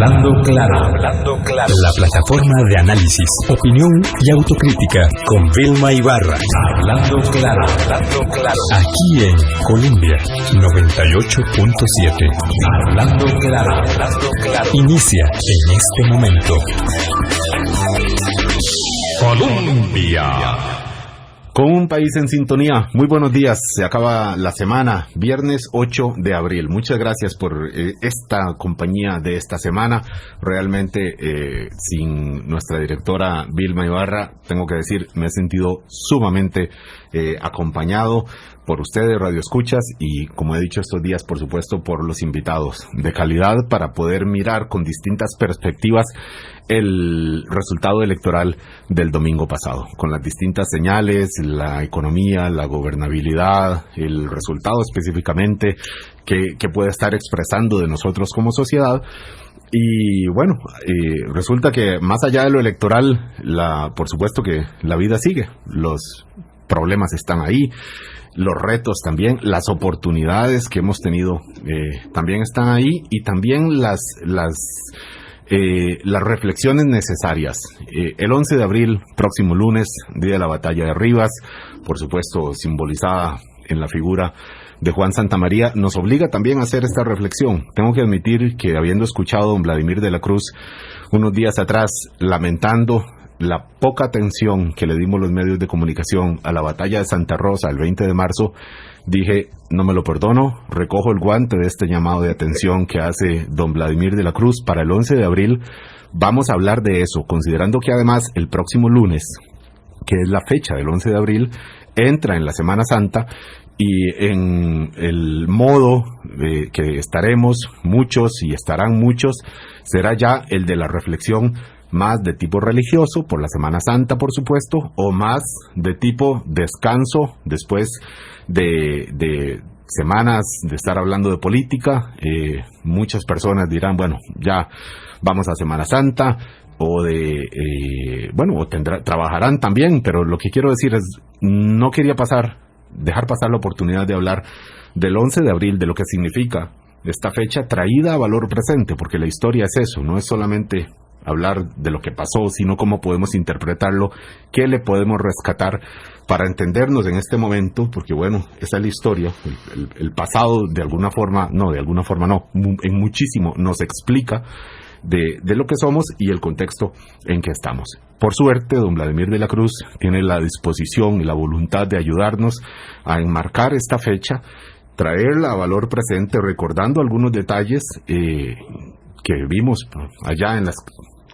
Hablando claro, la plataforma de análisis, opinión y autocrítica con Vilma Ibarra. Hablando claro, aquí en Colombia 98.7. Hablando claro. Inicia en este momento. Colombia. Con un país en sintonía. Muy buenos días. Se acaba la semana, viernes 8 de abril. Muchas gracias por esta compañía de esta semana. Realmente, sin nuestra directora Vilma Ibarra, tengo que decir, me he sentido sumamente acompañado por ustedes, Radio Escuchas, y como he dicho estos días, por supuesto, por los invitados de calidad para poder mirar con distintas perspectivas el resultado electoral del domingo pasado, con las distintas señales, la economía, la gobernabilidad, el resultado específicamente que puede estar expresando de nosotros como sociedad. Y bueno, resulta que más allá de lo electoral, por supuesto que la vida sigue, los problemas están ahí, los retos también, las oportunidades que hemos tenido también están ahí, y también las reflexiones necesarias. El 11 de abril, próximo lunes, día de la batalla de Rivas, por supuesto simbolizada en la figura de Juan Santamaría, nos obliga también a hacer esta reflexión. Tengo que admitir que, habiendo escuchado a don Vladimir de la Cruz unos días atrás lamentando la poca atención que le dimos los medios de comunicación a la batalla de Santa Rosa el 20 de marzo, dije, no me lo perdono, recojo el guante de este llamado de atención que hace don Vladimir de la Cruz para el 11 de abril. Vamos a hablar de eso, considerando que además el próximo lunes, que es la fecha del 11 de abril, entra en la Semana Santa, y en el modo que estaremos muchos y estarán muchos, será ya el de la reflexión más de tipo religioso por la Semana Santa, por supuesto, o más de tipo descanso después de semanas de estar hablando de política. Muchas personas dirán, bueno, ya vamos a Semana Santa, o trabajarán también, pero lo que quiero decir es, no quería dejar pasar la oportunidad de hablar del 11 de abril, de lo que significa esta fecha traída a valor presente, porque la historia es eso, no es solamente hablar de lo que pasó, sino cómo podemos interpretarlo, qué le podemos rescatar para entendernos en este momento, porque bueno, esa es la historia. El pasado en muchísimo nos explica de lo que somos y el contexto en que estamos. Por suerte, don Vladimir de la Cruz tiene la disposición y la voluntad de ayudarnos a enmarcar esta fecha, traerla a valor presente, recordando algunos detalles que vimos allá en las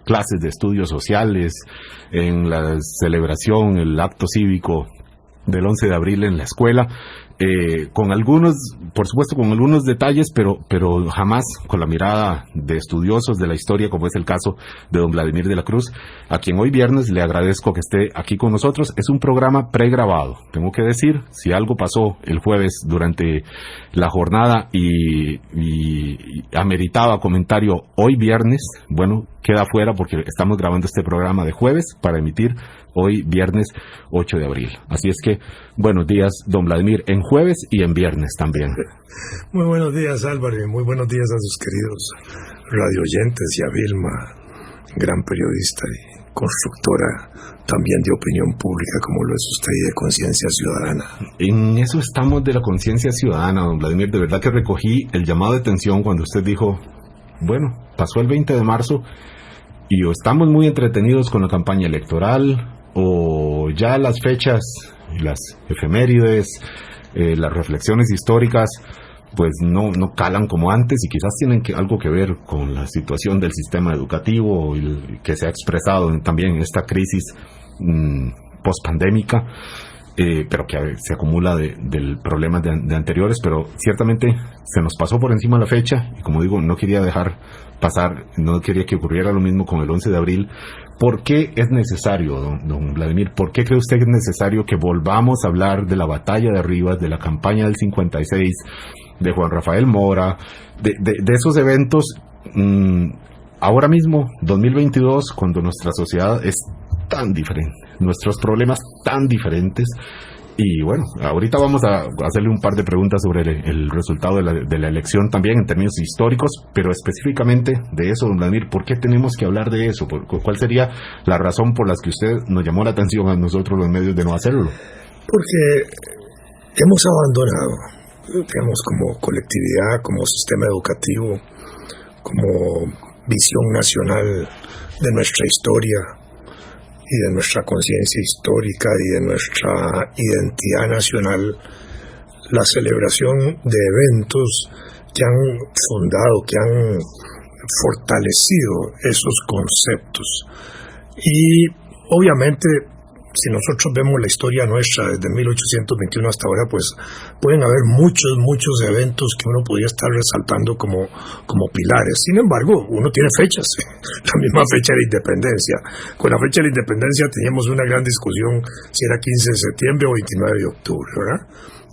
clases de estudios sociales, en la celebración, el acto cívico del 11 de abril en la escuela, con algunos, por supuesto, con algunos detalles, pero jamás con la mirada de estudiosos de la historia, como es el caso de don Vladimir de la Cruz, a quien hoy viernes le agradezco que esté aquí con nosotros. Es un programa pregrabado, tengo que decir, si algo pasó el jueves durante la jornada y ameritaba comentario hoy viernes, bueno, queda fuera porque estamos grabando este programa de jueves para emitir hoy viernes 8 de abril. Así es que, buenos días, don Vladimir, en jueves y en viernes también. Muy buenos días, Álvaro, y muy buenos días a sus queridos radioyentes y a Vilma, gran periodista y constructora también de opinión pública, como lo es usted, y de conciencia ciudadana. En eso estamos, de la conciencia ciudadana, don Vladimir. De verdad que recogí el llamado de atención cuando usted dijo, bueno, pasó el 20 de marzo y o estamos muy entretenidos con la campaña electoral, o ya las fechas, las efemérides, las reflexiones históricas, pues no calan como antes, y quizás tienen algo que ver con la situación del sistema educativo que se ha expresado también en esta crisis pospandémica, pero que se acumula de problemas de anteriores. Pero ciertamente se nos pasó por encima la fecha, y como digo, no quería dejar pasar, no quería que ocurriera lo mismo con el 11 de abril. ¿Por qué es necesario, don Vladimir? ¿Por qué cree usted que es necesario que volvamos a hablar de la batalla de Rivas, de la campaña del 56, de Juan Rafael Mora, de esos eventos ahora mismo, 2022, cuando nuestra sociedad es tan diferente, nuestros problemas tan diferentes, Y bueno, ahorita vamos a hacerle un par de preguntas sobre el resultado de la elección también en términos históricos, pero específicamente de eso, don Vladimir, ¿por qué tenemos que hablar de eso? ¿Cuál sería la razón por la que usted nos llamó la atención a nosotros los medios de no hacerlo? Porque hemos abandonado, digamos, como colectividad, como sistema educativo, como visión nacional de nuestra historia y de nuestra conciencia histórica y de nuestra identidad nacional, la celebración de eventos que han fundado, que han fortalecido esos conceptos. Y obviamente, si nosotros vemos la historia nuestra desde 1821 hasta ahora, pues pueden haber muchos eventos que uno podría estar resaltando como pilares. Sin embargo, uno tiene fechas, la misma fecha de independencia. Con la fecha de la independencia teníamos una gran discusión si era 15 de septiembre o 29 de octubre, ¿verdad?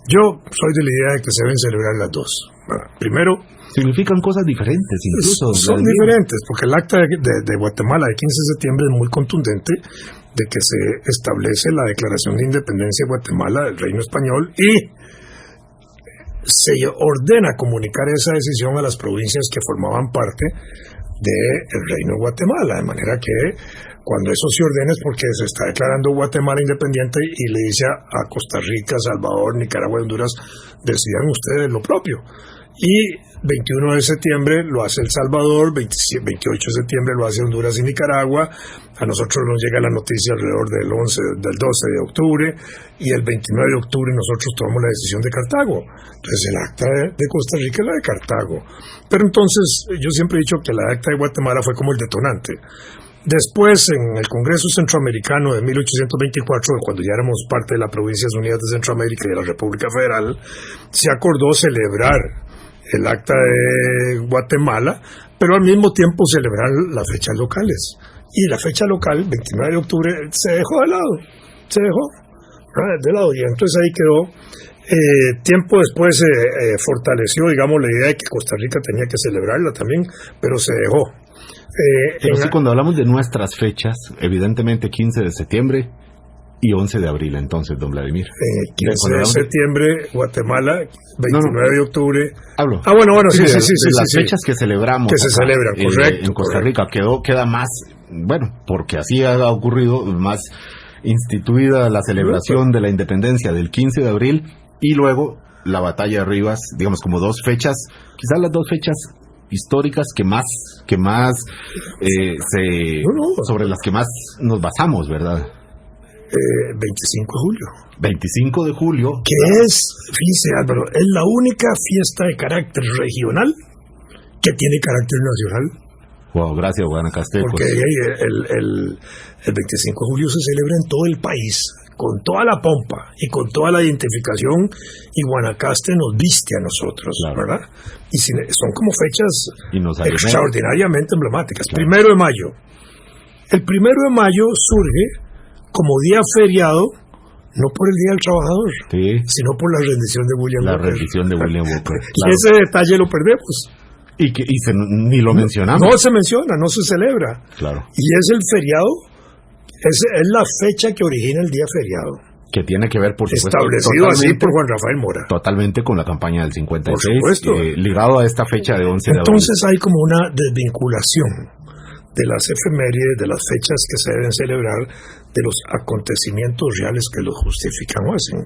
Yo soy de la idea de que se deben celebrar las dos, ¿verdad? Primero, significan cosas diferentes, incluso. Son diferentes, porque el acta de Guatemala de 15 de septiembre es muy contundente de que se establece la declaración de independencia de Guatemala del Reino Español y se ordena comunicar esa decisión a las provincias que formaban parte del Reino de Guatemala, de manera que cuando eso se ordena es porque se está declarando Guatemala independiente y le dice a Costa Rica, Salvador, Nicaragua y Honduras, decidan ustedes lo propio. Y 21 de septiembre lo hace El Salvador, 28 de septiembre lo hace Honduras y Nicaragua. A nosotros nos llega la noticia alrededor del 12 de octubre y el 29 de octubre nosotros tomamos la decisión de Cartago. Entonces el acta de Costa Rica es la de Cartago. Pero entonces yo siempre he dicho que la acta de Guatemala fue como el detonante. Después, en el Congreso Centroamericano de 1824, cuando ya éramos parte de las Provincias Unidas de Centroamérica y de la República Federal, se acordó celebrar el acta de Guatemala, pero al mismo tiempo celebrar las fechas locales. Y la fecha local, 29 de octubre, se dejó de lado. Y entonces ahí quedó. Tiempo después se fortaleció, digamos, la idea de que Costa Rica tenía que celebrarla también, pero se dejó. Pero sí, cuando hablamos de nuestras fechas, evidentemente 15 de septiembre y 11 de abril, entonces, don Vladimir. 15 de septiembre, Guatemala, 29 de octubre. Hablo. Bueno, sí. Las fechas que celebramos. Que se celebran, correcto. En Costa Rica queda más, bueno, porque así ha ocurrido, más instituida la celebración de la independencia del 15 de abril y luego la batalla de Rivas, digamos, como dos fechas, quizás las dos fechas históricas sobre las que más nos basamos, ¿verdad? 25 de julio. 25 de julio. Que es, fíjese Álvaro, es la única fiesta de carácter regional que tiene carácter nacional. Wow, gracias, Guanacaste. Porque el 25 de julio se celebra en todo el país, con toda la pompa y con toda la identificación, y Guanacaste nos viste a nosotros, claro, ¿verdad? Y son como fechas extraordinariamente emblemáticas. Claro. 1 de mayo. El 1 de mayo surge como día feriado, no por el Día del Trabajador, sí, sino por la rendición de William Walker. La rendición de William Walker. Claro. Ese detalle lo perdemos. Ni lo mencionamos. No se menciona, no se celebra. Claro. Y es el feriado, es la fecha que origina el día feriado. Que tiene que ver, por supuesto, establecido así por Juan Rafael Mora. Totalmente con la campaña del 56. Por supuesto. Ligado a esta fecha de 11 de abril. Entonces hay como una desvinculación de las efemérides, de las fechas que se deben celebrar, de los acontecimientos reales que los justifican o hacen.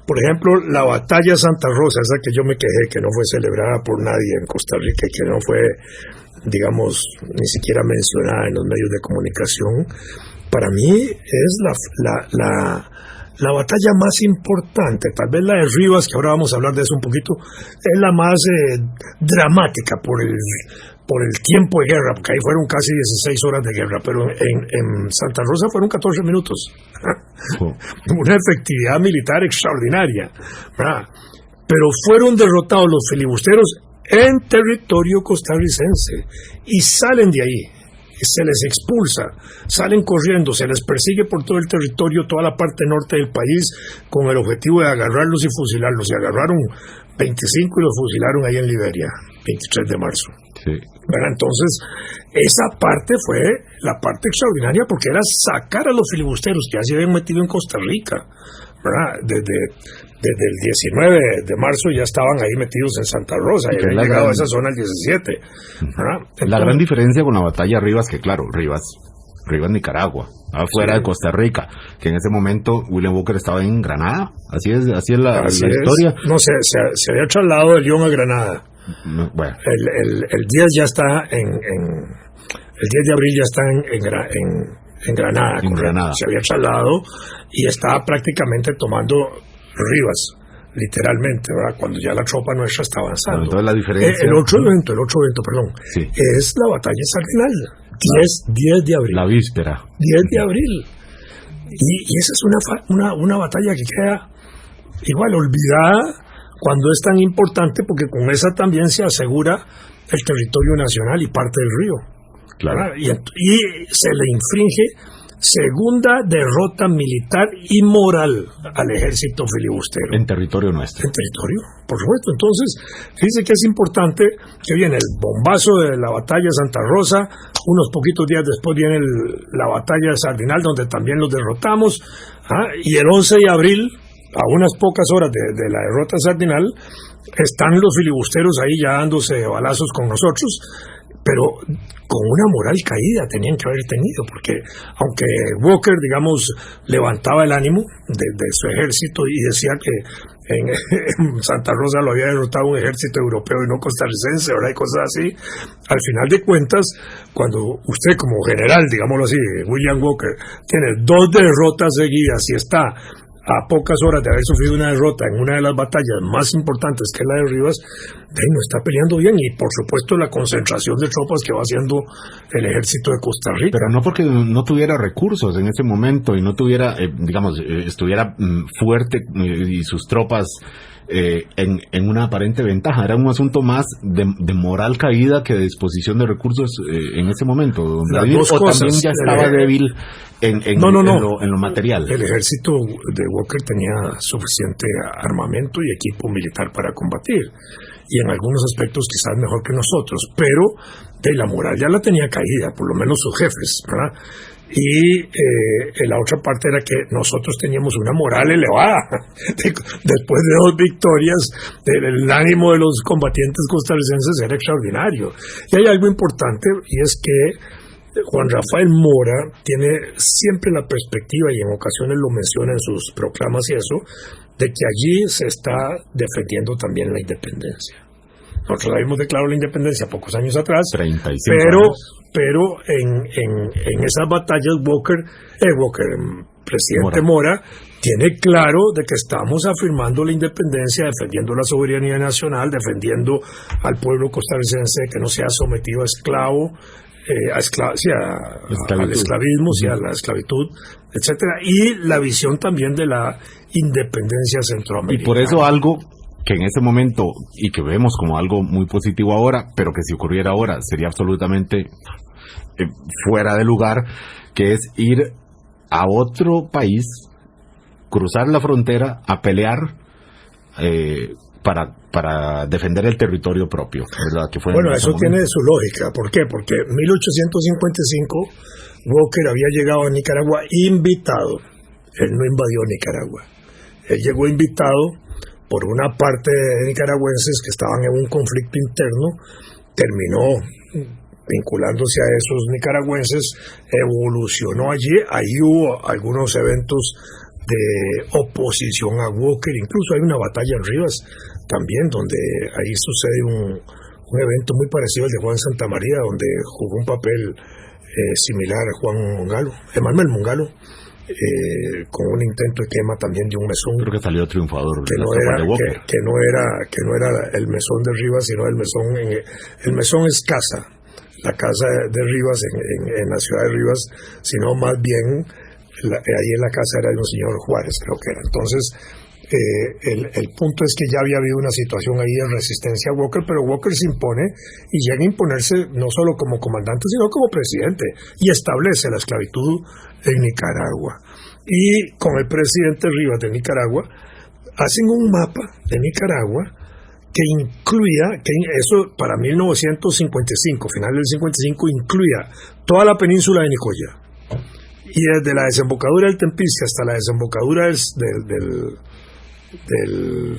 Por ejemplo, la batalla de Santa Rosa, esa que yo me quejé, que no fue celebrada por nadie en Costa Rica y que no fue, digamos, ni siquiera mencionada en los medios de comunicación, para mí es la batalla más importante, tal vez la de Rivas, que ahora vamos a hablar de eso un poquito, es la más dramática por el tiempo de guerra, porque ahí fueron casi 16 horas de guerra, pero en Santa Rosa fueron 14 minutos. Una efectividad militar extraordinaria, ¿verdad? Pero fueron derrotados los filibusteros en territorio costarricense y salen de ahí. Se les expulsa, salen corriendo, se les persigue por todo el territorio, toda la parte norte del país, con el objetivo de agarrarlos y fusilarlos. Y agarraron 25 y los fusilaron ahí en Liberia, 23 de marzo. Sí. Entonces, esa parte fue la parte extraordinaria porque era sacar a los filibusteros que ya se habían metido en Costa Rica, ¿verdad? Desde el 19 de marzo ya estaban ahí metidos en Santa Rosa, y habían llegado a esa zona el 17. Entonces, la gran diferencia con la batalla Rivas, que claro, Rivas Nicaragua, afuera de Costa Rica, que en ese momento William Walker estaba en Granada, así es la historia. No, se había trasladado de León a Granada. Bueno. El 10 ya está el 10 de abril ya está en Granada. En Granada. Se había trasladado y estaba prácticamente tomando Rivas, literalmente, ¿verdad? Cuando ya la tropa nuestra está avanzando. Entonces la diferencia... El otro evento, perdón, sí, es la batalla Sardinal, 10 de abril. La víspera. 10 de abril. Y esa es una batalla que queda igual olvidada cuando es tan importante, porque con esa también se asegura el territorio nacional y parte del río. Claro. Y se le infringe segunda derrota militar y moral al ejército filibustero. En territorio nuestro. En territorio, por supuesto. Entonces, fíjense que es importante que viene el bombazo de la batalla de Santa Rosa, unos poquitos días después viene la batalla de Sardinal, donde también los derrotamos, y el 11 de abril, a unas pocas horas de la derrota Sardinal, están los filibusteros ahí ya dándose balazos con nosotros, pero con una moral caída tenían que haber tenido, porque aunque Walker, digamos, levantaba el ánimo de su ejército y decía que en Santa Rosa lo había derrotado un ejército europeo y no costarricense, ¿verdad? Y cosas así, al final de cuentas, cuando usted como general, digámoslo así, William Walker, tiene 2 derrotas seguidas y está a pocas horas de haber sufrido una derrota en una de las batallas más importantes, que es la de Rivas, no está peleando bien, y por supuesto la concentración de tropas que va haciendo el ejército de Costa Rica. Pero no porque no tuviera recursos en ese momento y no tuviera, estuviera fuerte y sus tropas en una aparente ventaja. Era un asunto más de moral caída que de disposición de recursos en ese momento. Las dos cosas. También ya estaba débil en lo material. El ejército de Walker tenía suficiente armamento y equipo militar para combatir, y en algunos aspectos quizás mejor que nosotros, pero de la moral ya la tenía caída, por lo menos sus jefes, ¿verdad? Y la otra parte era que nosotros teníamos una moral elevada. Después de 2 victorias, el ánimo de los combatientes costarricenses era extraordinario. Y hay algo importante, y es que Juan Rafael Mora tiene siempre la perspectiva, y en ocasiones lo menciona en sus proclamas y eso, de que allí se está defendiendo también la independencia. Nosotros habíamos declarado la independencia pocos años atrás, 35 años. Pero en esas batallas presidente Mora tiene claro de que estamos afirmando la independencia, defendiendo la soberanía nacional, defendiendo al pueblo costarricense que no sea sometido a esclavo, al esclavismo, a la esclavitud, etcétera, y la visión también de la independencia centroamericana. Y por eso algo que en ese momento, y que vemos como algo muy positivo ahora, pero que si ocurriera ahora sería absolutamente fuera de lugar, que es ir a otro país, cruzar la frontera a pelear para defender el territorio propio, ¿verdad? Que fue bueno, eso tiene su lógica. ¿Por qué? Porque en 1855 Walker había llegado a Nicaragua invitado. Él no invadió Nicaragua. Él llegó invitado por una parte de nicaragüenses que estaban en un conflicto interno, terminó vinculándose a esos nicaragüenses, evolucionó allí, ahí hubo algunos eventos de oposición a Walker, incluso hay una batalla en Rivas también, donde ahí sucede un evento muy parecido al de Juan Santamaría, donde jugó un papel similar a Juan Mongalo, Emanuel Mongalo, con un intento de quema también de un mesón. Creo que salió triunfador que no era el mesón de Rivas, sino el mesón es casa, la casa de Rivas en la ciudad de Rivas, sino más bien ahí en la casa era de un señor Juárez, creo que era. Entonces el punto es que ya había habido una situación ahí de resistencia a Walker, pero Walker se impone y llega a imponerse no solo como comandante, sino como presidente, y establece la esclavitud en Nicaragua. Y con el presidente Rivas de Nicaragua hacen un mapa de Nicaragua que incluía, eso para 1955, final del 55, incluía toda la península de Nicoya, y desde la desembocadura del Tempisque hasta la desembocadura del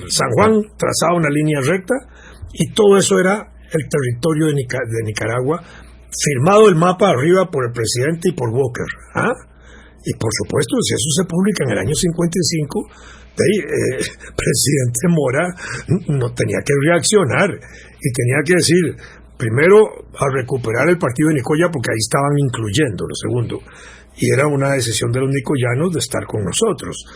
San Juan trazaba una línea recta, y todo eso era el territorio de Nicaragua, firmado el mapa arriba por el presidente y por Walker. Y por supuesto, si eso se publica en el año 55, presidente Mora no tenía que reaccionar y tenía que decir, primero, a recuperar el partido de Nicoya, porque ahí estaban incluyendo, lo segundo, y era una decisión de los nicoyanos de estar con nosotros.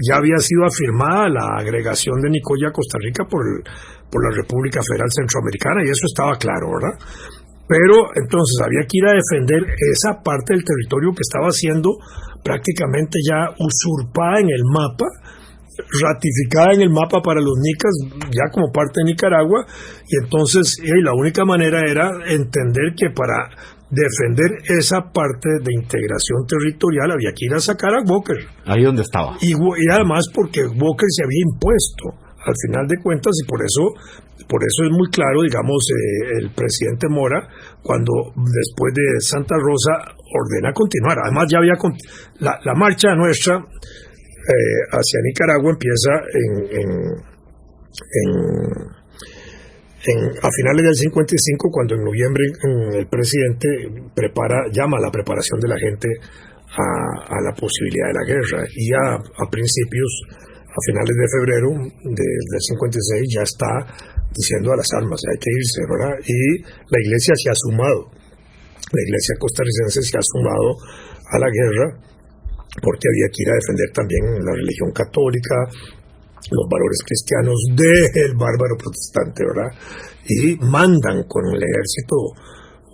Ya había sido afirmada la agregación de Nicoya a Costa Rica por la República Federal Centroamericana, y eso estaba claro, ¿verdad? Pero entonces había que ir a defender esa parte del territorio que estaba siendo prácticamente ya usurpada en el mapa, ratificada en el mapa para los nicas ya como parte de Nicaragua, y entonces la única manera era entender que para defender esa parte de integración territorial había que ir a sacar a Walker. Ahí donde estaba. Y además porque Walker se había impuesto al final de cuentas, y por eso es muy claro, digamos, el presidente Mora, cuando después de Santa Rosa ordena continuar. Además ya había la marcha nuestra hacia Nicaragua empieza a finales del 55, cuando en noviembre el presidente llama a la preparación de la gente a la posibilidad de la guerra, y a principios, a finales de febrero del 56 ya está diciendo a las armas, hay que irse, ¿verdad? Y la iglesia se ha sumado, la iglesia costarricense se ha sumado a la guerra, porque había que ir a defender también la religión católica, los valores cristianos del bárbaro protestante, ¿verdad? Y mandan con el ejército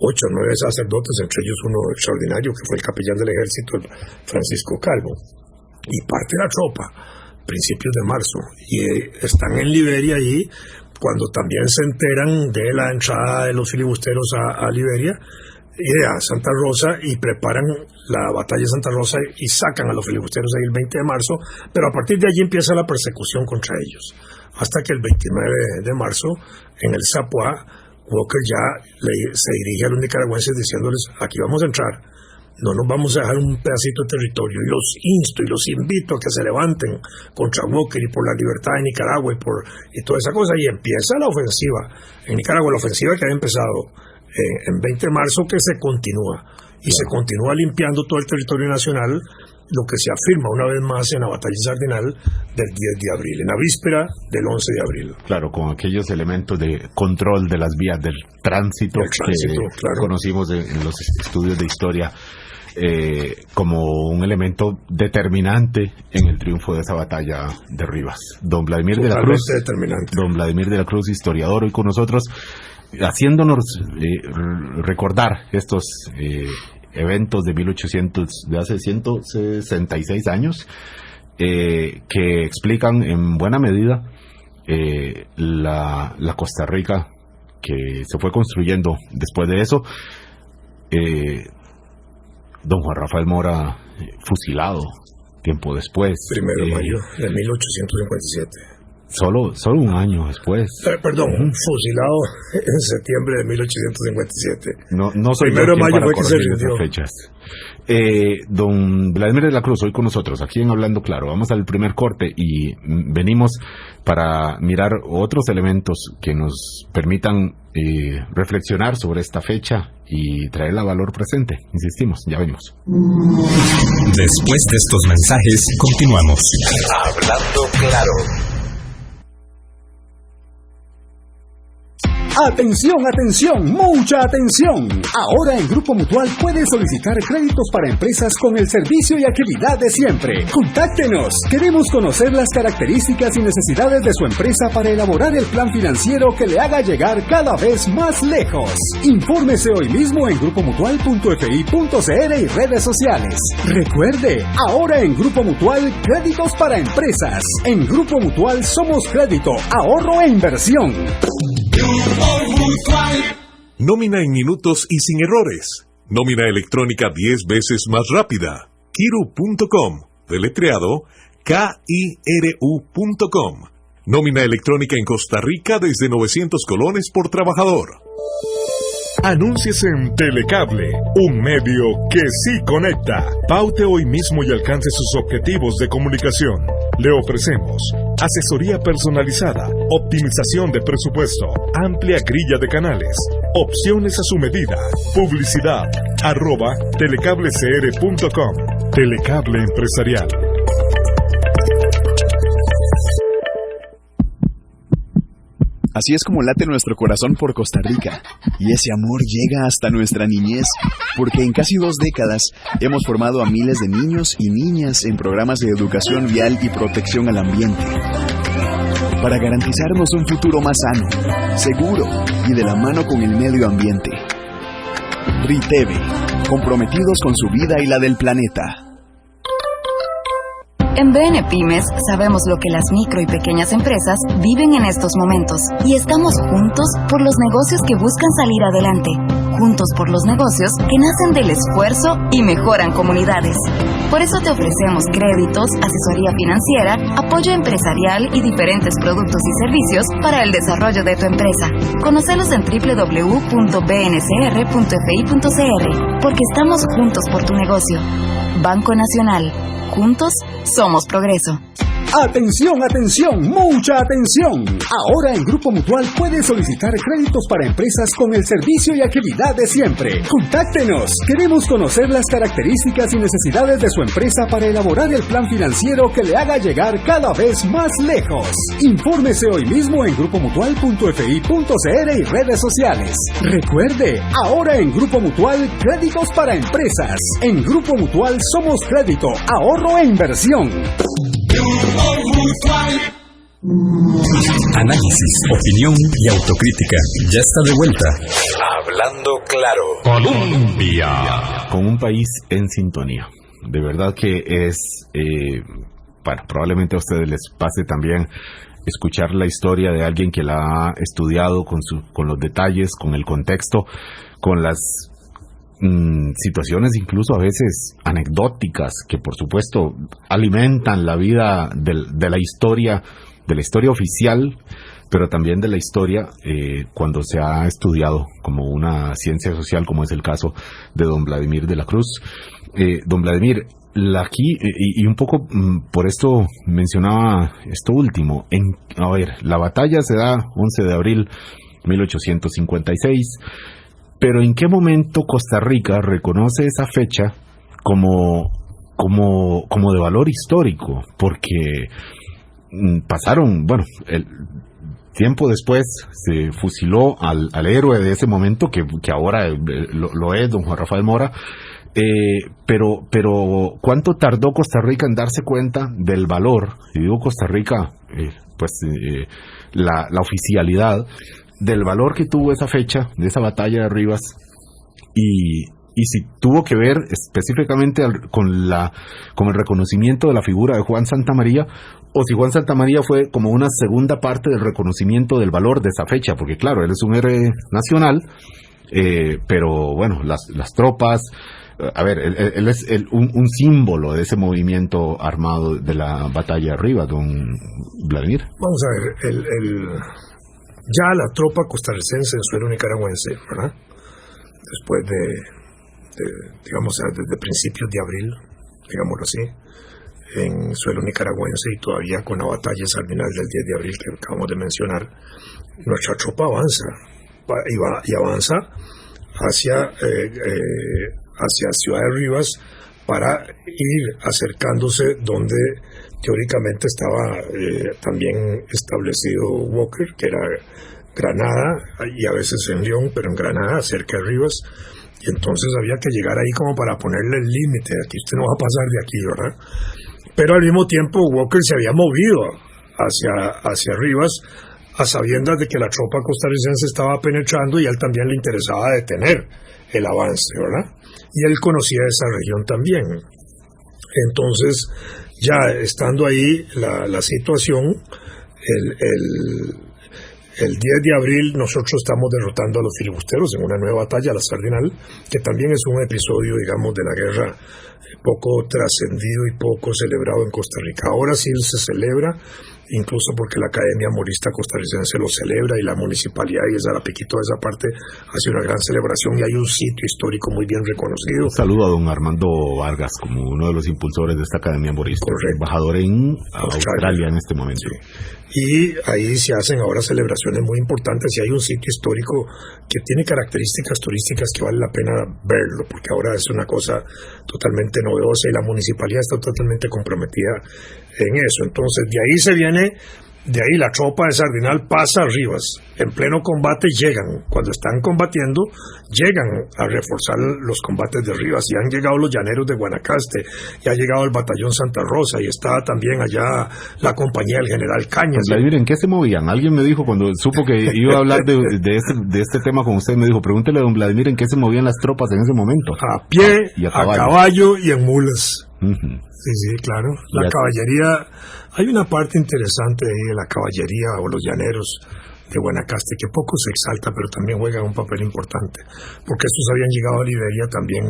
8 o 9 sacerdotes, entre ellos uno extraordinario que fue el capellán del ejército, Francisco Calvo, y parte la tropa principios de marzo, y están en Liberia allí cuando también se enteran de la entrada de los filibusteros a Liberia y a Santa Rosa, y preparan la batalla de Santa Rosa y sacan a los filibusteros ahí el 20 de marzo, pero a partir de allí empieza la persecución contra ellos, hasta que el 29 de marzo en el Zapuá, Walker ya se dirige a los nicaragüenses diciéndoles, aquí vamos a entrar, no nos vamos a dejar un pedacito de territorio, y los insto y los invito a que se levanten contra Walker y por la libertad de Nicaragua y toda esa cosa, y empieza la ofensiva en Nicaragua, la ofensiva que había empezado en 20 de marzo, que se continúa, y se continúa limpiando todo el territorio nacional, lo que se afirma una vez más en la batalla Sardinal del 10 de abril, en la víspera del 11 de abril. Claro, con aquellos elementos de control de las vías del tránsito que claro, conocimos en los estudios de historia, como un elemento determinante en el triunfo de esa batalla de Rivas. Don Vladimir de la Cruz, historiador, hoy con nosotros, haciéndonos recordar estos eventos de 1800, de hace 166 años, que explican en buena medida la Costa Rica que se fue construyendo después de eso. Don Juan Rafael Mora, fusilado tiempo después. 1 de mayo de 1857. Solo un año después. Fusilado en septiembre de 1857. No soy 1 de mayo fue que se rindió. Fechas. Don Vladimir de la Cruz, hoy con nosotros, aquí en Hablando Claro. Vamos al primer corte y venimos para mirar otros elementos que nos permitan reflexionar sobre esta fecha y traerla a valor presente. Insistimos, ya venimos. Después de estos mensajes, continuamos. Hablando Claro. Atención, atención, mucha atención. Ahora en Grupo Mutual puedes solicitar créditos para empresas con el servicio y agilidad de siempre. Contáctenos. Queremos conocer las características y necesidades de su empresa para elaborar el plan financiero que le haga llegar cada vez más lejos. Infórmese hoy mismo en grupomutual.fi.cr y redes sociales. Recuerde, ahora en Grupo Mutual, créditos para empresas. En Grupo Mutual somos crédito, ahorro e inversión. Nómina en minutos y sin errores. Nómina electrónica 10 veces más rápida. Kiru.com, deletreado KIRU.com. Nómina electrónica en Costa Rica desde 900 colones por trabajador. Anúnciese en Telecable, un medio que sí conecta. Paute hoy mismo y alcance sus objetivos de comunicación. Le ofrecemos asesoría personalizada, optimización de presupuesto, amplia grilla de canales, opciones a su medida, publicidad, @telecablecr.com. Telecable Empresarial. Así es como late nuestro corazón por Costa Rica, y ese amor llega hasta nuestra niñez, porque en casi 2 décadas hemos formado a miles de niños y niñas en programas de educación vial y protección al ambiente, para garantizarnos un futuro más sano, seguro y de la mano con el medio ambiente. RITEVE, comprometidos con su vida y la del planeta. En BN Pymes sabemos lo que las micro y pequeñas empresas viven en estos momentos y estamos juntos por los negocios que buscan salir adelante, juntos por los negocios que nacen del esfuerzo y mejoran comunidades. Por eso te ofrecemos créditos, asesoría financiera, apoyo empresarial y diferentes productos y servicios para el desarrollo de tu empresa. Conócelos en www.bncr.fi.cr, porque estamos juntos por tu negocio. Banco Nacional. Juntos somos progreso. ¡Atención, atención! ¡Mucha atención! Ahora en Grupo Mutual puedes solicitar créditos para empresas con el servicio y agilidad de siempre. ¡Contáctenos! Queremos conocer las características y necesidades de su empresa para elaborar el plan financiero que le haga llegar cada vez más lejos. Infórmese hoy mismo en grupomutual.fi.cr y redes sociales. Recuerde, ahora en Grupo Mutual, créditos para empresas. En Grupo Mutual somos crédito, ahorro e inversión. Análisis, opinión y autocrítica. Ya está de vuelta. Hablando claro. Colombia. Con un país en sintonía. De verdad que es, bueno, probablemente a ustedes les pase también escuchar la historia de alguien que la ha estudiado con los detalles, con el contexto, con las situaciones incluso a veces anecdóticas que por supuesto alimentan la vida de la historia oficial, pero también de la historia cuando se ha estudiado como una ciencia social, como es el caso de don Vladimir de la Cruz. Don Vladimir, aquí, y un poco por esto mencionaba esto último, la batalla se da 11 de abril 1856, pero ¿en qué momento Costa Rica reconoce esa fecha como de valor histórico? Porque pasaron, bueno, el tiempo después se fusiló al héroe de ese momento, que ahora lo es don Juan Rafael Mora, pero ¿cuánto tardó Costa Rica en darse cuenta del valor? Y digo Costa Rica, la oficialidad del valor que tuvo esa fecha, de esa batalla de Rivas, y si tuvo que ver específicamente con el reconocimiento de la figura de Juan Santamaría, o si Juan Santamaría fue como una segunda parte del reconocimiento del valor de esa fecha, porque claro, él es un héroe nacional, pero bueno, las tropas, él es un símbolo de ese movimiento armado de la batalla de Rivas, don Vladimir. Vamos a ver, ya la tropa costarricense en suelo nicaragüense, ¿verdad? Después digamos, desde principios de abril, digámoslo así, en suelo nicaragüense y todavía con las batallas al final del 10 de abril que acabamos de mencionar, nuestra tropa avanza y avanza hacia Ciudad de Rivas para ir acercándose donde teóricamente estaba también establecido Walker, que era Granada, y a veces en León, pero en Granada, cerca de Rivas, y entonces había que llegar ahí como para ponerle el límite, aquí usted no va a pasar de aquí, ¿verdad? Pero al mismo tiempo Walker se había movido hacia Rivas, a sabiendas de que la tropa costarricense estaba penetrando y a él también le interesaba detener el avance, ¿verdad? Y él conocía esa región también. Entonces, ya estando ahí la situación, el 10 de abril nosotros estamos derrotando a los filibusteros en una nueva batalla, la Sardinal, que también es un episodio, digamos, de la guerra poco trascendido y poco celebrado en Costa Rica. Ahora sí se celebra incluso porque la Academia Morista Costarricense lo celebra y la municipalidad y Zarapiquí, toda esa parte hace una gran celebración y hay un sitio histórico muy bien reconocido. Un saludo a don Armando Vargas como uno de los impulsores de esta Academia Morista, embajador en Australia en este momento. Sí. Y ahí se hacen ahora celebraciones muy importantes y hay un sitio histórico que tiene características turísticas que vale la pena verlo, porque ahora es una cosa totalmente novedosa y la municipalidad está totalmente comprometida en eso. Entonces de ahí se viene, de ahí la tropa de Sardinal pasa a Rivas, en pleno combate llegan, cuando están combatiendo, llegan a reforzar los combates de Rivas y han llegado los llaneros de Guanacaste y ha llegado el batallón Santa Rosa y está también allá la compañía del general Cañas. Vladimir, ¿en qué se movían? Alguien me dijo cuando supo que iba a hablar de este tema con usted, me dijo, pregúntele a don Vladimir en qué se movían las tropas en ese momento. A pie, a caballo y en mulas. Sí, claro. La caballería, hay una parte interesante ahí de la caballería o los llaneros de Guanacaste que poco se exalta, pero también juega un papel importante, porque estos habían llegado a Liberia también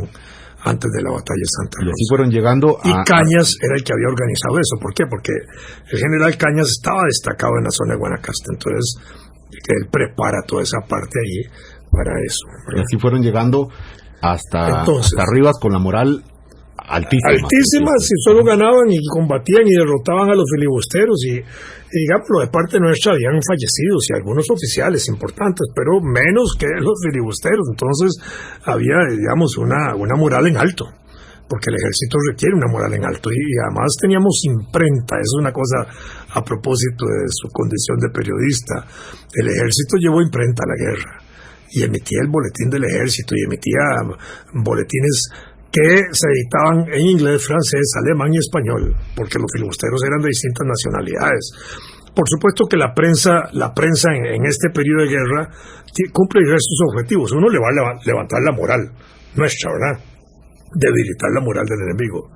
antes de la batalla de Santa Rosa. Y así fueron llegando y Cañas era el que había organizado eso. ¿Por qué? Porque el general Cañas estaba destacado en la zona de Guanacaste, entonces él prepara toda esa parte allí para eso, ¿verdad? Y así fueron llegando hasta Rivas con la moral altísima, si solo ganaban y combatían y derrotaban a los filibusteros y digamos, de parte nuestra habían fallecido y algunos oficiales importantes, pero menos que los filibusteros. Entonces había, digamos, una moral en alto, porque el ejército requiere una moral en alto y además teníamos imprenta. Es una cosa a propósito de su condición de periodista. El ejército llevó imprenta a la guerra y emitía el boletín del ejército y emitía boletines que se editaban en inglés, francés, alemán y español, porque los filibusteros eran de distintas nacionalidades. Por supuesto que la prensa en este periodo de guerra cumple diversos objetivos. Uno le va a levantar la moral nuestra, ¿verdad? Debilitar la moral del enemigo,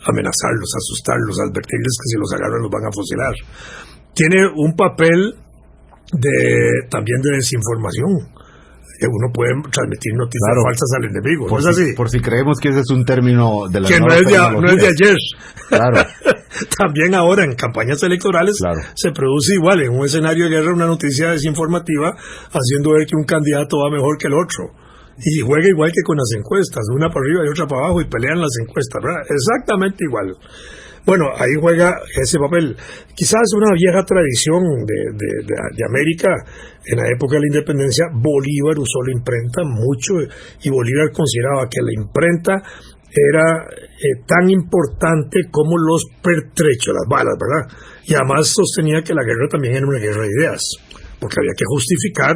amenazarlos, asustarlos, advertirles que si los agarran los van a fusilar. Tiene un papel también de desinformación. Uno puede transmitir noticias falsas al enemigo. Por, ¿no es así? Por si creemos que ese es un término de la que no es de ayer. Claro. También ahora en campañas electorales se produce igual en un escenario de guerra una noticia desinformativa haciendo ver que un candidato va mejor que el otro. Y juega igual que con las encuestas, una para arriba y otra para abajo y pelean las encuestas, ¿verdad? Exactamente igual. Bueno, ahí juega ese papel. Quizás una vieja tradición de América. En la época de la independencia, Bolívar usó la imprenta mucho y Bolívar consideraba que la imprenta era tan importante como los pertrechos, las balas, ¿verdad? Y además sostenía que la guerra también era una guerra de ideas, porque había que justificar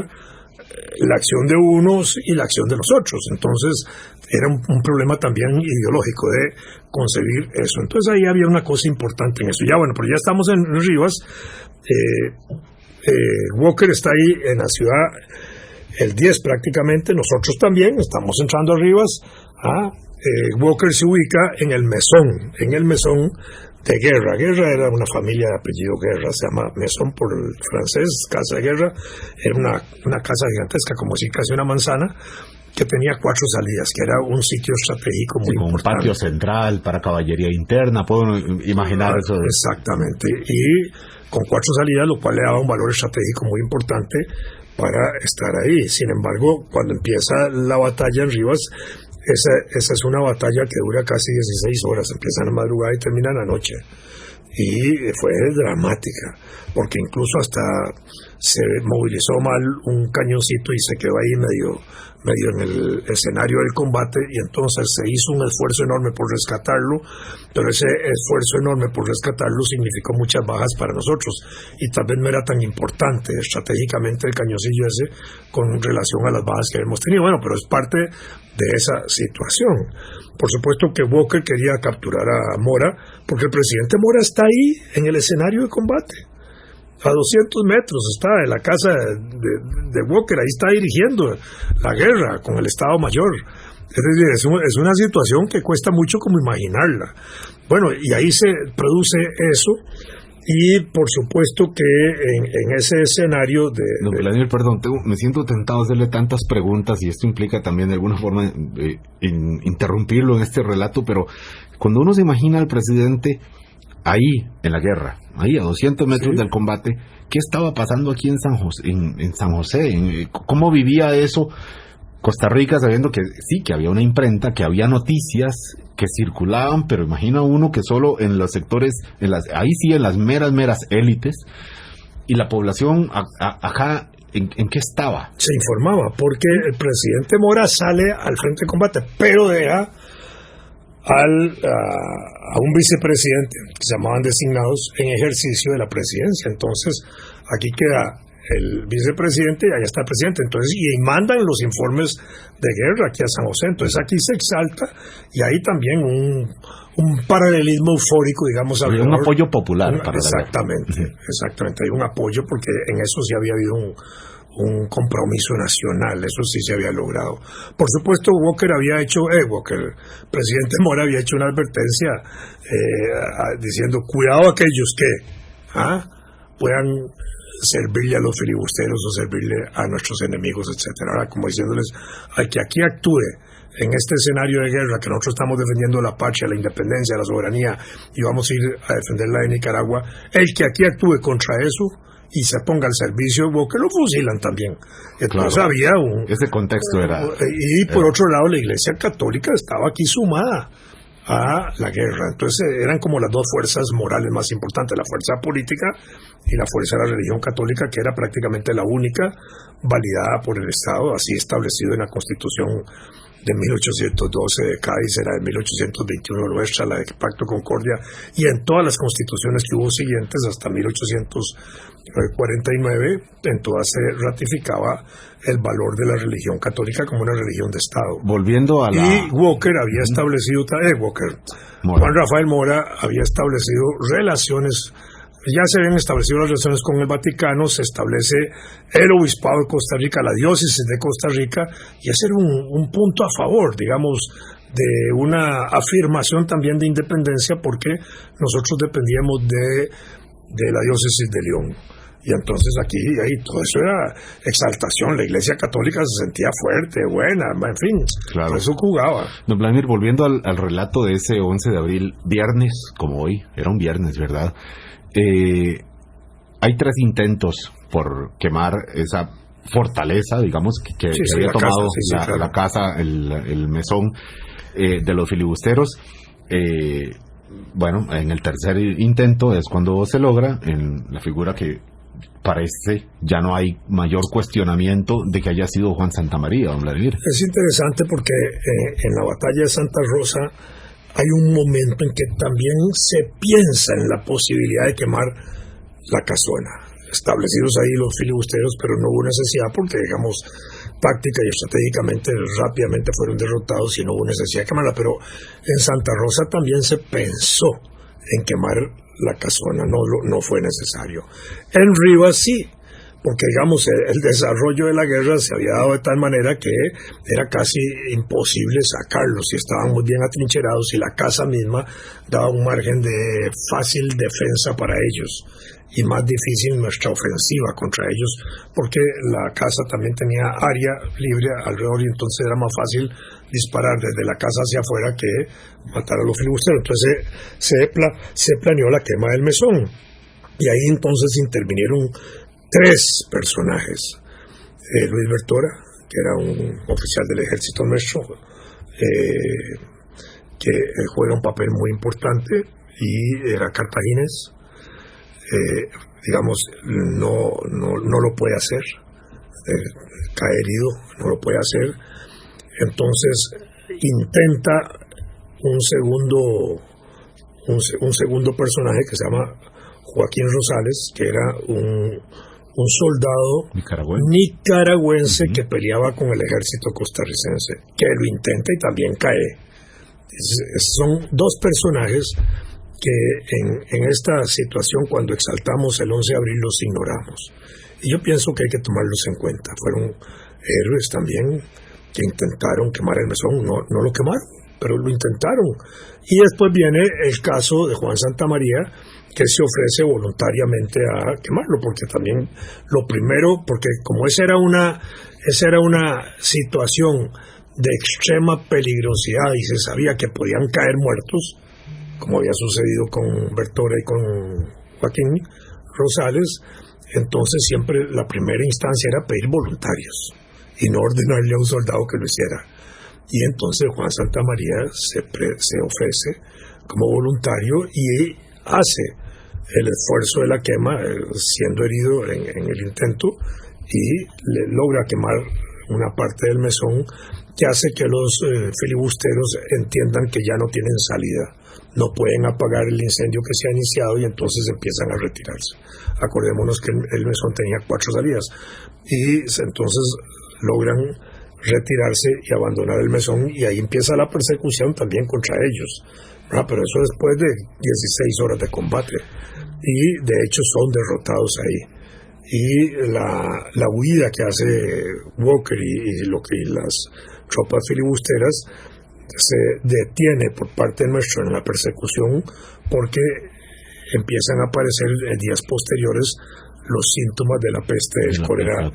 la acción de unos y la acción de los otros. Entonces era un problema también ideológico de concebir eso. Entonces ahí había una cosa importante en eso. Ya bueno, pero ya estamos en Rivas. Walker está ahí en la ciudad el 10 prácticamente. Nosotros también estamos entrando a Rivas. Walker se ubica en el mesón de Guerra. Guerra era una familia de apellido Guerra, se llama Mesón por el francés, casa de Guerra. Era una casa gigantesca, como si casi una manzana, que tenía 4 salidas, que era un sitio estratégico muy importante. Un patio central para caballería interna, puedo imaginar eso. Exactamente, y con 4 salidas, lo cual le daba un valor estratégico muy importante para estar ahí. Sin embargo, cuando empieza la batalla en Rivas, esa es una batalla que dura casi 16 horas, empieza en la madrugada y termina en la noche. Y fue dramática, porque incluso hasta se movilizó mal un cañoncito y se quedó ahí medio en el escenario del combate, y entonces se hizo un esfuerzo enorme por rescatarlo, pero ese esfuerzo enorme por rescatarlo significó muchas bajas para nosotros, y tal vez no era tan importante estratégicamente el cañoncillo ese con relación a las bajas que hemos tenido. Bueno, pero es parte de esa situación. Por supuesto que Walker quería capturar a Mora, porque el presidente Mora está ahí en el escenario de combate. A 200 metros está en la casa de Walker, ahí está dirigiendo la guerra con el Estado Mayor. Es decir, es una situación que cuesta mucho como imaginarla. Bueno, y ahí se produce eso, y por supuesto que en ese escenario Don Vladimir, perdón, me siento tentado a hacerle tantas preguntas, y esto implica también de alguna forma interrumpirlo en este relato, pero cuando uno se imagina al presidente ahí en la guerra, ahí a 200 metros del combate, ¿qué estaba pasando aquí en San José? ¿Cómo vivía eso Costa Rica, sabiendo que sí, que había una imprenta, que había noticias que circulaban, pero imagina uno que solo en los sectores, ahí sí, en las meras élites, y la población acá, ¿en qué estaba? Se informaba, porque el presidente Mora sale al frente de combate, pero deja a un vicepresidente, que se llamaban designados en ejercicio de la presidencia. Entonces, aquí queda el vicepresidente y allá está el presidente. Entonces, y mandan los informes de guerra aquí a San José. Entonces, aquí se exalta, y hay también un paralelismo eufórico, digamos. Había un apoyo popular. Exactamente, hay un apoyo, porque en eso sí había habido un compromiso nacional, eso sí se había logrado. Por supuesto, el presidente Mora había hecho una advertencia diciendo, cuidado aquellos que puedan servirle a los filibusteros o servirle a nuestros enemigos, etcétera. Ahora, como diciéndoles, al que aquí actúe en este escenario de guerra, que nosotros estamos defendiendo la patria, la independencia, la soberanía, y vamos a ir a defender la de Nicaragua, el que aquí actúe contra eso y se ponga al servicio, que lo fusilan también. Entonces había ese contexto era. Y por otro lado, la Iglesia Católica estaba aquí sumada a la guerra. Entonces eran como las dos fuerzas morales más importantes, la fuerza política y la fuerza de la religión católica, que era prácticamente la única validada por el Estado, así establecido en la Constitución de 1812 de Cádiz, era de 1821 nuestra, la de Pacto Concordia, y en todas las constituciones que hubo siguientes hasta 1849, en todas se ratificaba el valor de la religión católica como una religión de Estado. Volviendo a Y Walker había establecido, Juan Rafael Mora había establecido relaciones. Ya se habían establecido las relaciones con el Vaticano, se establece el Obispado de Costa Rica, la Diócesis de Costa Rica, y ese era un punto a favor, digamos, de una afirmación también de independencia, porque nosotros dependíamos de la Diócesis de León. Y entonces ahí todo eso era exaltación, la Iglesia Católica se sentía fuerte, buena, en fin, claro. Eso jugaba. Don Vladimir, volviendo al relato de ese 11 de abril, viernes, como hoy, era un viernes, ¿verdad? Hay 3 intentos por quemar esa fortaleza, digamos, que había tomado la casa, el mesón de los filibusteros. Bueno, en el tercer intento es cuando se logra, en la figura que parece ya no hay mayor cuestionamiento de que haya sido Juan Santamaría, don Vladimir. Es interesante porque en la batalla de Santa Rosa hay un momento en que también se piensa en la posibilidad de quemar la casona. Establecidos ahí los filibusteros, pero no hubo necesidad porque, digamos, táctica y estratégicamente rápidamente fueron derrotados y no hubo necesidad de quemarla. Pero en Santa Rosa también se pensó en quemar la casona, no fue necesario. En Rivas sí, porque digamos el desarrollo de la guerra se había dado de tal manera que era casi imposible sacarlos, y estaban muy bien atrincherados, y la casa misma daba un margen de fácil defensa para ellos, y más difícil nuestra ofensiva contra ellos, porque la casa también tenía área libre alrededor, y entonces era más fácil disparar desde la casa hacia afuera que matar a los filibusteros. Entonces se planeó la quema del mesón, y ahí entonces intervinieron 3 personajes. Luis Bertora, que era un oficial del ejército nuestro, que juega un papel muy importante, y era cartaginés. Digamos, no lo puede hacer, cae herido, no lo puede hacer. Entonces intenta un segundo personaje que se llama Joaquín Rosales, que era un soldado nicaragüense que peleaba con el ejército costarricense, que lo intenta y también cae. Son 2 personajes que en esta situación, cuando exaltamos el 11 de abril, los ignoramos. Y yo pienso que hay que tomarlos en cuenta. Fueron héroes también que intentaron quemar el mesón. No lo quemaron, pero lo intentaron. Y después viene el caso de Juan Santamaría, que se ofrece voluntariamente a quemarlo, porque también lo primero, porque como esa era una situación de extrema peligrosidad y se sabía que podían caer muertos, como había sucedido con Bertora y con Joaquín Rosales. Entonces siempre la primera instancia era pedir voluntarios y no ordenarle a un soldado que lo hiciera. Y entonces Juan Santamaría se ofrece como voluntario y hace el esfuerzo de la quema, siendo herido en el intento, y le logra quemar una parte del mesón, que hace que los filibusteros entiendan que ya no tienen salida, no pueden apagar el incendio que se ha iniciado, y entonces empiezan a retirarse. Acordémonos que el mesón tenía 4 salidas, y entonces logran retirarse y abandonar el mesón, y ahí empieza la persecución también contra ellos, ¿verdad? Pero eso después de 16 horas de combate, y de hecho son derrotados ahí. Y la huida que hace Walker y las tropas filibusteras se detiene por parte nuestra en la persecución, porque empiezan a aparecer en días posteriores los síntomas de la peste del cólera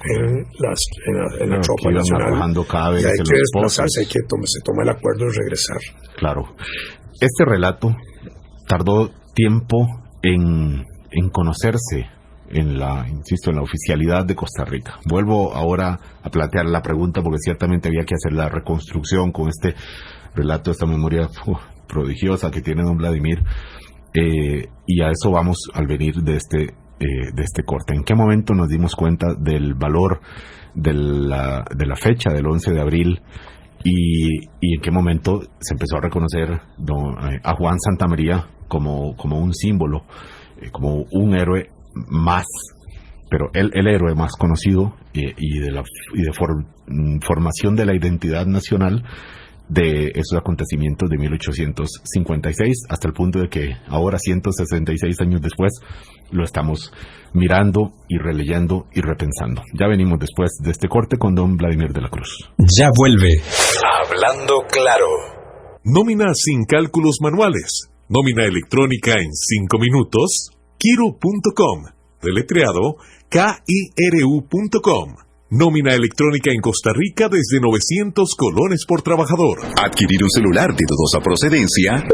en la tropa nacional, y hay que desplazarse, se toma el acuerdo de regresar. Claro. Este relato tardó tiempo en conocerse en la oficialidad de Costa Rica. Vuelvo ahora a plantear la pregunta, porque ciertamente había que hacer la reconstrucción con este relato, esta memoria prodigiosa que tiene don Vladimir, y a eso vamos al venir de este corte. ¿En qué momento nos dimos cuenta del valor de la fecha del 11 de abril y en qué momento se empezó a reconocer a Juan Santamaría como un símbolo, como un héroe más, pero el héroe más conocido y de formación de la identidad nacional de esos acontecimientos de 1856, hasta el punto de que ahora, 166 años después, lo estamos mirando y releyendo y repensando. Ya venimos después de este corte con don Vladimir de la Cruz. Ya vuelve Hablando Claro. Nómina sin cálculos manuales. Nómina electrónica en 5 minutos. Kiru.com, deletreado KIRU.com. Nómina electrónica en Costa Rica desde 900 colones por trabajador. ¿Adquirir un celular de dudosa procedencia?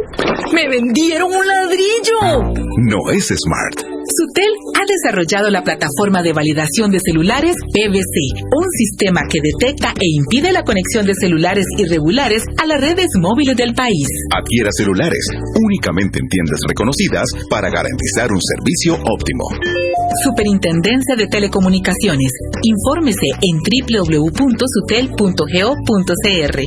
¡Me vendieron un ladrillo! No es Smart. Sutel ha desarrollado la plataforma de validación de celulares PVC, un sistema que detecta e impide la conexión de celulares irregulares a las redes móviles del país. Adquiera celulares únicamente en tiendas reconocidas para garantizar un servicio óptimo. Superintendencia de Telecomunicaciones. Infórmese en www.sutel.go.cr.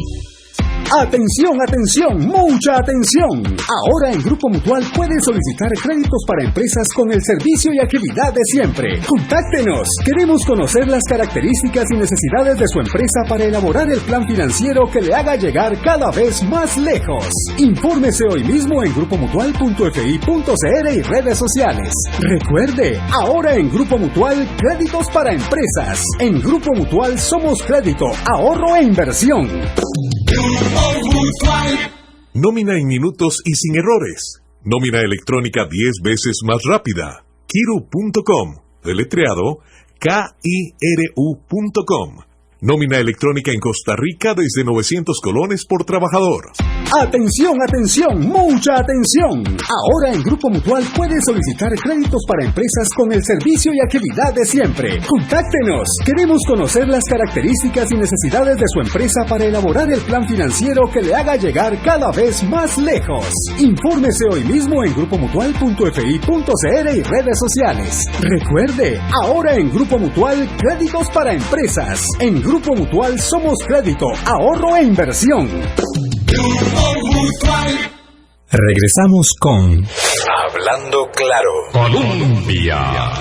Atención, atención, mucha atención. Ahora en Grupo Mutual puedes solicitar créditos para empresas con el servicio y agilidad de siempre. Contáctenos. Queremos conocer las características y necesidades de su empresa para elaborar el plan financiero que le haga llegar cada vez más lejos. Infórmese hoy mismo en grupomutual.fi.cr y redes sociales. Recuerde, ahora en Grupo Mutual, créditos para empresas. En Grupo Mutual somos crédito, ahorro e inversión. Nómina en minutos y sin errores. Nómina electrónica 10 veces más rápida. Kiru.com, deletreado KIRU.com. Nómina electrónica en Costa Rica desde 900 colones por trabajador. Atención, atención, mucha atención. Ahora en Grupo Mutual puedes solicitar créditos para empresas con el servicio y agilidad de siempre. Contáctenos. Queremos conocer las características y necesidades de su empresa para elaborar el plan financiero que le haga llegar cada vez más lejos. Infórmese hoy mismo en grupomutual.fi.cr y redes sociales. Recuerde, ahora en Grupo Mutual, créditos para empresas. En Grupo Mutual somos crédito, ahorro e inversión. Regresamos con Hablando Claro. Colombia.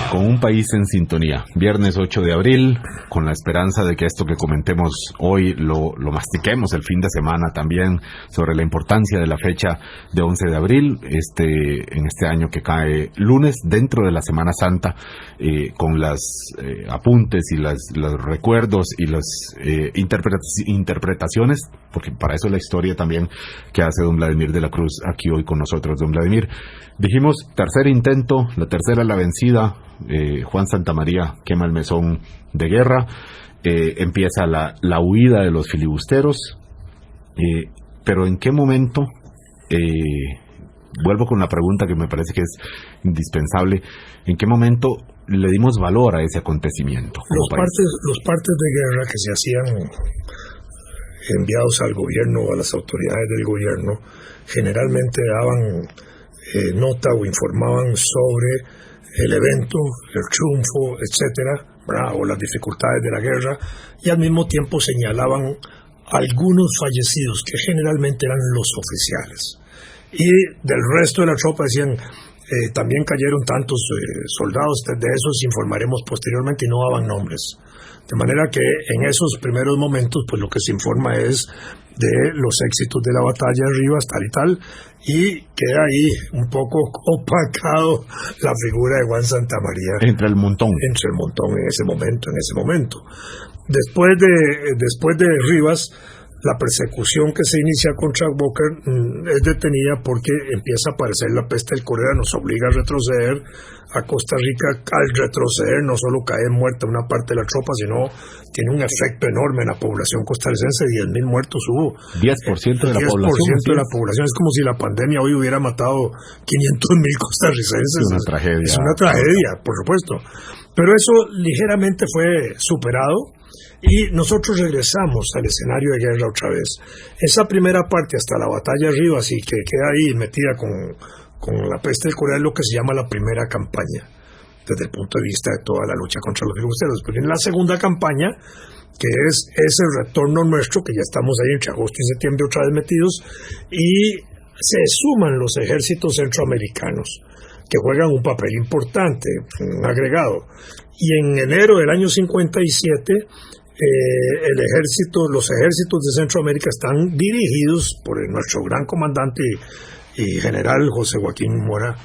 Con un país en sintonía. Viernes 8 de abril, con la esperanza de que esto que comentemos hoy lo mastiquemos el fin de semana también, sobre la importancia de la fecha de 11 de abril, en este año que cae lunes, dentro de la Semana Santa, con las apuntes y los recuerdos y las interpretaciones, porque para eso la historia también que hace don Vladimir de la Cruz aquí hoy con nosotros. Don Vladimir, dijimos tercer intento, la tercera la vencida. Juan Santamaría quema el mesón de guerra, empieza la huida de los filibusteros, pero ¿en qué momento vuelvo con la pregunta que me parece que es indispensable. ¿En qué momento le dimos valor a ese acontecimiento? Los partes de guerra que se hacían enviados al gobierno o a las autoridades del gobierno generalmente daban nota o informaban sobre el evento, el triunfo, etcétera, ¿verdad? O las dificultades de la guerra, y al mismo tiempo señalaban algunos fallecidos que generalmente eran los oficiales, y del resto de la tropa decían también cayeron tantos soldados, de esos informaremos posteriormente, y no daban nombres, de manera que en esos primeros momentos pues lo que se informa es de los éxitos de la batalla de Rivas, tal y tal, y queda ahí un poco opacado la figura de Juan Santamaría entre el montón en ese momento. Después de Rivas, la persecución que se inicia contra Walker es detenida porque empieza a aparecer la peste del cólera, nos obliga a retroceder. A Costa Rica, al retroceder, no solo cae muerta una parte de la tropa, sino tiene un efecto enorme en la población costarricense. 10,000 muertos hubo. 10% de la 10% población. de la población. Es como si la pandemia hoy hubiera matado 500,000 costarricenses. Es una tragedia. Es una tragedia, por supuesto. Pero eso ligeramente fue superado y nosotros regresamos al escenario de guerra otra vez. Esa primera parte hasta la batalla de Rivas, y que queda ahí metida con la peste del cólera, es lo que se llama la primera campaña, desde el punto de vista de toda la lucha contra los filibusteros. Pero en la segunda campaña, que es ese retorno nuestro, que ya estamos ahí entre agosto y septiembre otra vez metidos, y se suman los ejércitos centroamericanos, que juegan un papel importante, un agregado. Y en enero del año 57, los ejércitos de Centroamérica están dirigidos por nuestro gran comandante y general José Joaquín Mora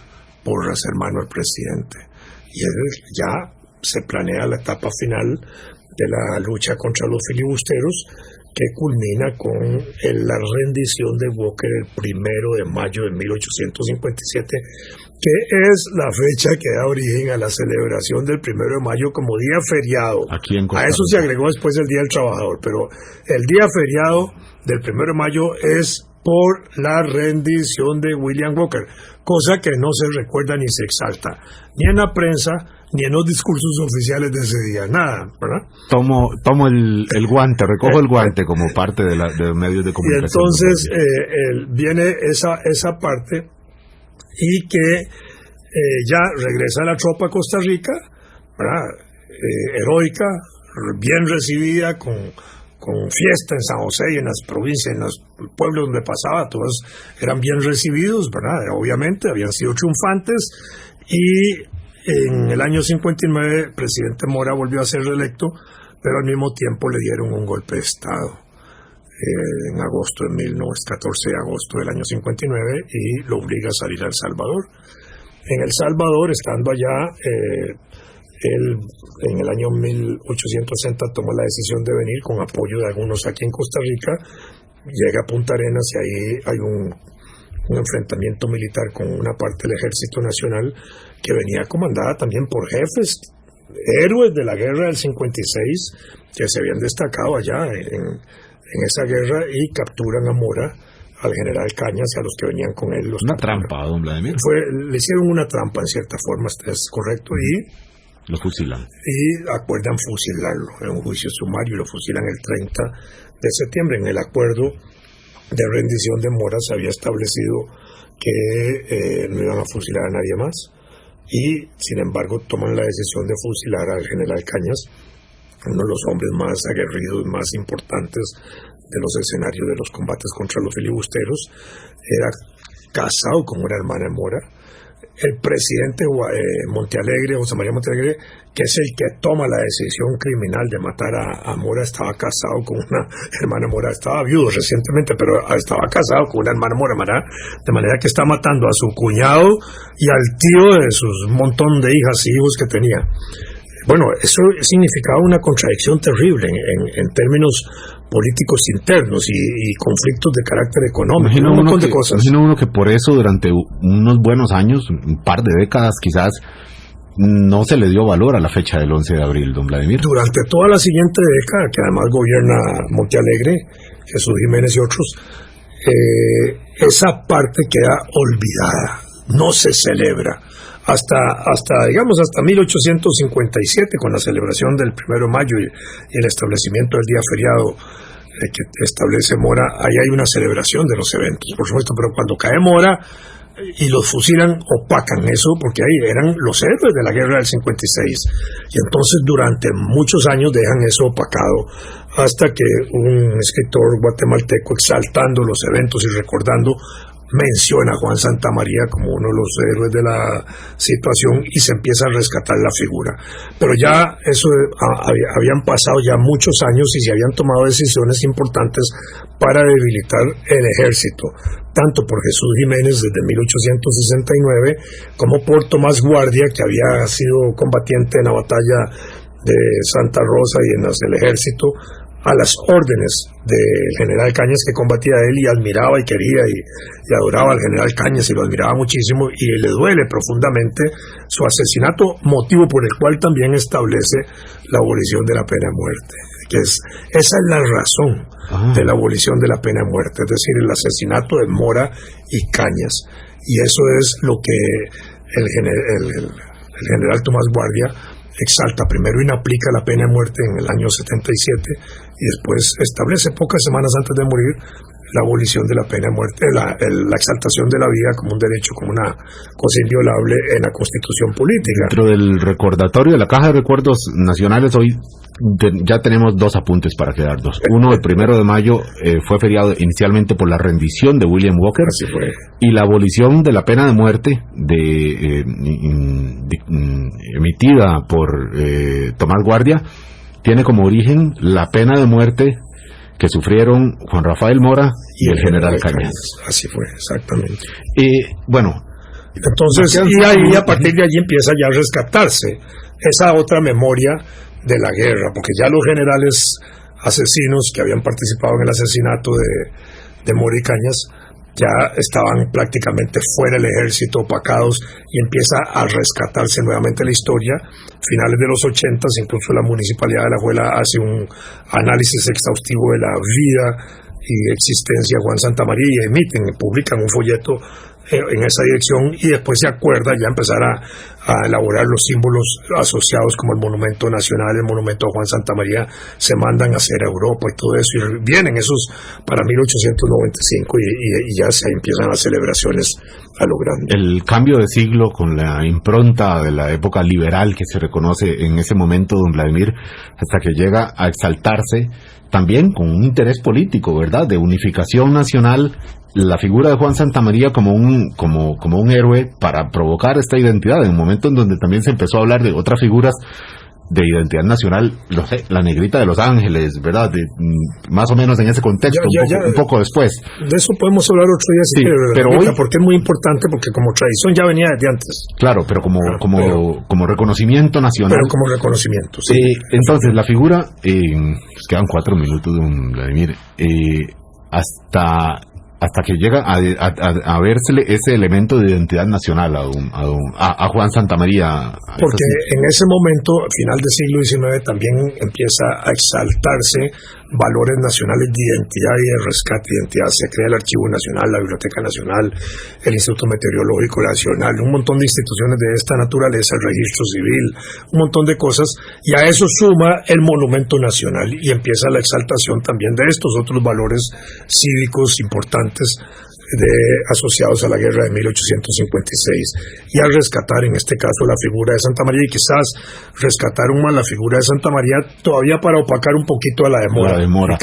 Porras, hermano del presidente. Y ya se planea la etapa final de la lucha contra los filibusteros, que culmina con la rendición de Walker el 1 de mayo de 1857, que es la fecha que da origen a la celebración del 1 de mayo como día feriado. A eso se agregó después el Día del Trabajador, pero el día feriado del 1 de mayo es por la rendición de William Walker, cosa que no se recuerda ni se exalta, ni en la prensa, ni en los discursos oficiales de ese día, nada, ¿verdad? Tomo el guante, recojo el guante como parte de los medios de comunicación. Y entonces viene esa parte, y que ya regresa la tropa a Costa Rica, ¿verdad? Heroica, bien recibida, con fiesta en San José y en las provincias, en los pueblos donde pasaba, todos eran bien recibidos, ¿verdad? Obviamente, habían sido triunfantes, y en el año 59 el presidente Mora volvió a ser reelecto, pero al mismo tiempo le dieron un golpe de Estado en agosto de 14 de agosto del año 59, y lo obliga a salir a El Salvador. En El Salvador, estando allá, él en el año 1860 tomó la decisión de venir con apoyo de algunos aquí en Costa Rica, llega a Punta Arenas, y ahí hay un enfrentamiento militar con una parte del Ejército Nacional que venía comandada también por jefes, héroes de la guerra del 56, que se habían destacado allá en esa guerra, y capturan a Mora, al general Cañas y a los que venían con él. Una trampa, don Vladimir. Le hicieron una trampa, en cierta forma, es correcto, y lo fusilan. Y acuerdan fusilarlo en un juicio sumario, y lo fusilan el 30 de septiembre. En el acuerdo de rendición de Mora se había establecido que no iban a fusilar a nadie más, y sin embargo toman la decisión de fusilar al general Cañas, uno de los hombres más aguerridos, más importantes de los escenarios de los combates contra los filibusteros. Era casado con una hermana de Mora. El presidente Montealegre, José María Montealegre, que es el que toma la decisión criminal de matar a Mora, estaba casado con una hermana Mora. Estaba viudo recientemente, pero estaba casado con una hermana Mora, ¿verdad? De manera que está matando a su cuñado y al tío de sus montón de hijas y hijos que tenía. Bueno, eso significaba una contradicción terrible en términos políticos internos y conflictos de carácter económico, un montón de cosas. Imagino uno que por eso durante unos buenos años, un par de décadas quizás, no se le dio valor a la fecha del 11 de abril, don Vladimir. Durante toda la siguiente década, que además gobierna Montealegre, Jesús Jiménez y otros, esa parte queda olvidada, no se celebra. Hasta 1857, con la celebración del 1 de mayo y el establecimiento del día feriado que establece Mora, ahí hay una celebración de los eventos, por supuesto, pero cuando cae Mora y los fusilan, opacan eso, porque ahí eran los héroes de la guerra del 56, y entonces durante muchos años dejan eso opacado, hasta que un escritor guatemalteco, exaltando los eventos y recordando, menciona a Juan Santamaría como uno de los héroes de la situación y se empieza a rescatar la figura. Pero ya eso habían pasado ya muchos años y se habían tomado decisiones importantes para debilitar el ejército, tanto por Jesús Jiménez desde 1869 como por Tomás Guardia, que había sido combatiente en la batalla de Santa Rosa y en el ejército, a las órdenes del general Cañas, que combatía a él y admiraba y quería y adoraba al general Cañas y lo admiraba muchísimo, y le duele profundamente su asesinato, motivo por el cual también establece la abolición de la pena de muerte, esa es la razón de la abolición de la pena de muerte, es decir, el asesinato de Mora y Cañas, y eso es lo que el general Tomás Guardia exalta. Primero inaplica la pena de muerte en el año 77 y después establece pocas semanas antes de morir la abolición de la pena de muerte, la exaltación de la vida como un derecho, como una cosa inviolable en la Constitución política. Dentro del recordatorio de la Caja de Recuerdos Nacionales, hoy ya tenemos dos apuntes para quedarnos. Uno, el 1 de mayo fue feriado inicialmente por la rendición de William Walker. Así fue. Y la abolición de la pena de muerte emitida por Tomás Guardia tiene como origen la pena de muerte que sufrieron Juan Rafael Mora y el general Cañas. Así fue, exactamente. Bueno, entonces, y ahí a partir de allí empieza ya a rescatarse esa otra memoria de la guerra, porque ya los generales asesinos que habían participado en el asesinato de Mora y Cañas ya estaban prácticamente fuera del ejército, opacados, y empieza a rescatarse nuevamente la historia. Finales de los 80, incluso la Municipalidad de Alajuela hace un análisis exhaustivo de la vida y existencia de Juan Santamaría y publican un folleto en esa dirección, y después se acuerda ya empezar a elaborar los símbolos asociados como el monumento nacional, el monumento a Juan Santamaría, se mandan a hacer a Europa y todo eso, y vienen esos para 1895 y ya se empiezan las celebraciones a lo grande. El cambio de siglo con la impronta de la época liberal que se reconoce en ese momento, don Vladimir, hasta que llega a exaltarse también con un interés político, ¿verdad?, de unificación nacional, la figura de Juan Santamaría como un héroe para provocar esta identidad, en un momento en donde también se empezó a hablar de otras figuras de identidad nacional, la Negrita de Los Ángeles, ¿verdad?, más o menos en ese contexto, un poco después. De eso podemos hablar otro día, sí, pero hoy, porque es muy importante, porque como tradición ya venía desde antes. Claro, pero como reconocimiento nacional. Pero como reconocimiento, sí. Entonces, la figura, quedan 4 minutos, don Vladimir, hasta que llega a vérsele ese elemento de identidad nacional a Juan Santamaría. Porque en ese momento, final del siglo XIX, también empieza a exaltarse valores nacionales de identidad y de rescate de identidad. Se crea el Archivo Nacional, la Biblioteca Nacional, el Instituto Meteorológico Nacional, un montón de instituciones de esta naturaleza, el Registro Civil, un montón de cosas, y a eso suma el Monumento Nacional, y empieza la exaltación también de estos otros valores cívicos importantes asociados a la guerra de 1856, y al rescatar en este caso la figura de Santamaría, y quizás rescataron más la figura de Santamaría todavía para opacar un poquito a la de Mora.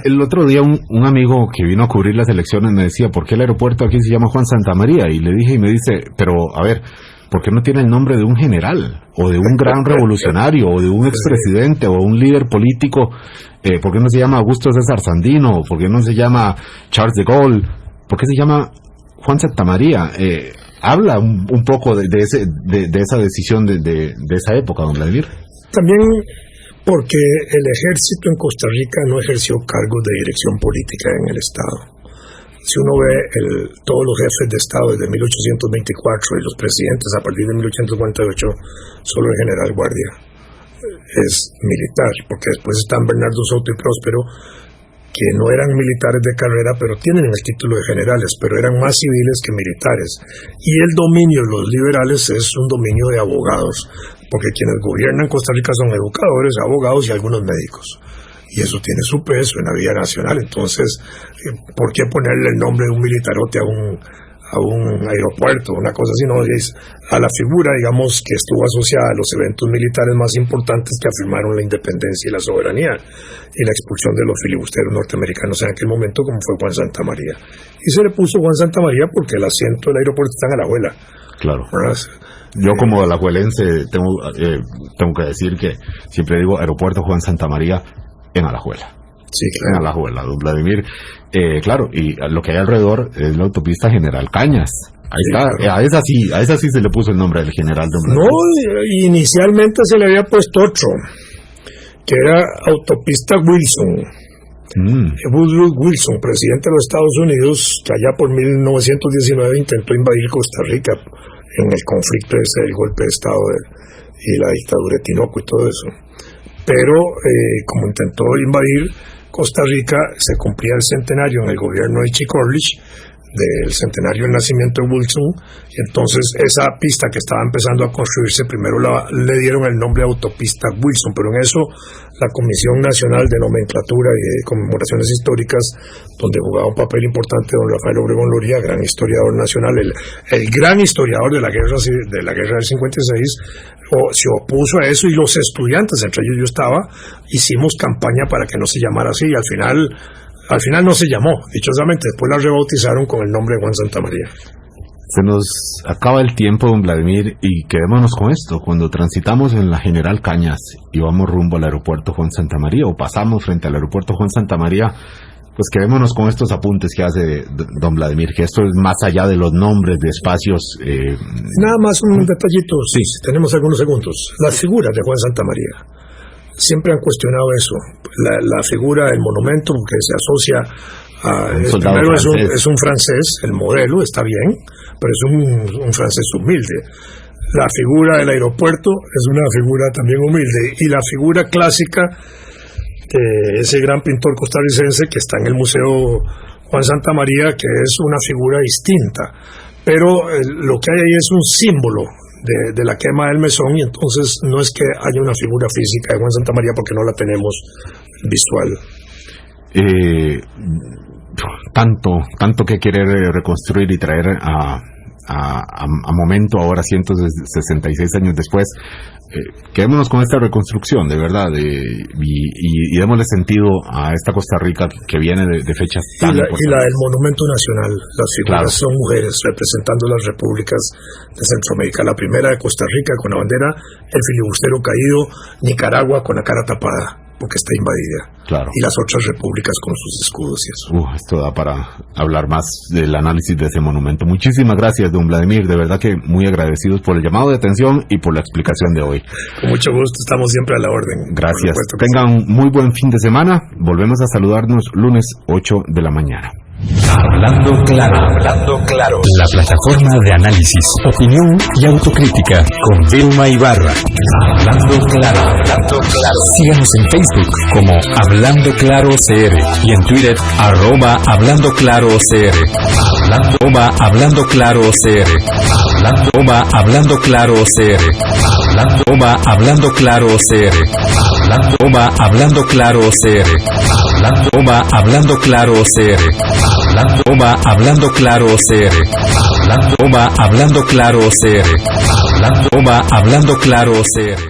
El otro día un amigo que vino a cubrir las elecciones me decía, ¿por qué el aeropuerto aquí se llama Juan Santamaría? Y le dije, y me dice, pero a ver, ¿por qué no tiene el nombre de un general, o de un gran revolucionario, o de un expresidente, o un líder político? ¿Por qué no se llama Augusto César Sandino? ¿Por qué no se llama Charles de Gaulle? ¿Por qué se llama Juan Santamaría? Habla un poco de esa decisión de esa época, don Vladimir. También porque el ejército en Costa Rica no ejerció cargos de dirección política en el Estado. Si uno ve todos los jefes de Estado desde 1824 y los presidentes a partir de 1848, solo el general Guardia es militar, porque después están Bernardo Soto y Próspero, que no eran militares de carrera, pero tienen el título de generales, pero eran más civiles que militares. Y el dominio de los liberales es un dominio de abogados, porque quienes gobiernan Costa Rica son educadores, abogados y algunos médicos. Y eso tiene su peso en la vida nacional. Entonces, ¿por qué ponerle el nombre de un militarote a un aeropuerto, una cosa así? No, es a la figura, digamos, que estuvo asociada a los eventos militares más importantes que afirmaron la independencia y la soberanía y la expulsión de los filibusteros norteamericanos en aquel momento, como fue Juan Santamaría. Y se le puso Juan Santamaría porque el asiento del aeropuerto está en Alajuela. Claro. Yo como alajuelense tengo que decir que siempre digo Aeropuerto Juan Santamaría en Alajuela. Sí, claro. En Alajuela, don Vladimir. Claro, y lo que hay alrededor es la autopista General Cañas. Ahí sí, está, claro. A esa sí se le puso el nombre del general don Vladimir. No, inicialmente se le había puesto otro, que era Autopista Wilson. Woodrow Wilson, presidente de los Estados Unidos, que allá por 1919 intentó invadir Costa Rica en el conflicto del golpe de Estado y la dictadura de Tinoco y todo eso. Pero como intentó invadir Costa Rica, se cumplía el centenario en el gobierno de Chick Orlich del centenario del nacimiento de Wilson, y entonces esa pista que estaba empezando a construirse, primero le dieron el nombre de Autopista Wilson, pero en eso la Comisión Nacional de Nomenclatura y de Conmemoraciones Históricas, donde jugaba un papel importante don Rafael Obregón Loría, gran historiador nacional, el gran historiador de la guerra del 56, se opuso a eso, y los estudiantes, entre ellos yo estaba, hicimos campaña para que no se llamara así, y al final no se llamó, dichosamente, después la rebautizaron con el nombre de Juan Santamaría. Se nos acaba el tiempo, don Vladimir, y quedémonos con esto. Cuando transitamos en la General Cañas y vamos rumbo al aeropuerto Juan Santamaría, o pasamos frente al aeropuerto Juan Santamaría, pues quedémonos con estos apuntes que hace don Vladimir, que esto es más allá de los nombres de espacios. Nada más un detallito, sí, tenemos algunos segundos. Las figuras de Juan Santamaría siempre han cuestionado eso, la figura, el monumento que se asocia a... Primero es un francés, el modelo está bien, pero es un francés humilde. La figura del aeropuerto es una figura también humilde, y la figura clásica de ese gran pintor costarricense que está en el Museo Juan Santamaría, que es una figura distinta, pero lo que hay ahí es un símbolo de la quema del mesón, y entonces no es que haya una figura física de Juan Santamaría porque no la tenemos visual. Tanto que querer reconstruir y traer a momento ahora, 166 años después. Quedémonos con esta reconstrucción, de verdad, y démosle sentido a esta Costa Rica que viene de fechas tan importantes. Y la del Monumento Nacional, las figuras son mujeres representando las repúblicas de Centroamérica. La primera de Costa Rica con la bandera, el filibustero caído, Nicaragua con la cara tapada porque está invadida. Claro. Y las otras repúblicas con sus escudos y eso. Esto da para hablar más del análisis de ese monumento. Muchísimas gracias, don Vladimir. De verdad que muy agradecidos por el llamado de atención y por la explicación de hoy. Con mucho gusto, estamos siempre a la orden. Gracias. Tengan muy buen fin de semana. Volvemos a saludarnos lunes 8 de la mañana. Hablando claro. La plataforma de análisis, opinión y autocrítica con Vilma Ibarra. Hablando claro. Síganos en Facebook como Hablando Claro CR y en Twitter @Hablando Claro CR. Hablando Claro CR. Hablando Claro CR. Hablando Claro CR. Hablando Claro CR. Hablando Claro CR. Hablando Claro CR. Hablando Claro CR. Hablando Claro CR.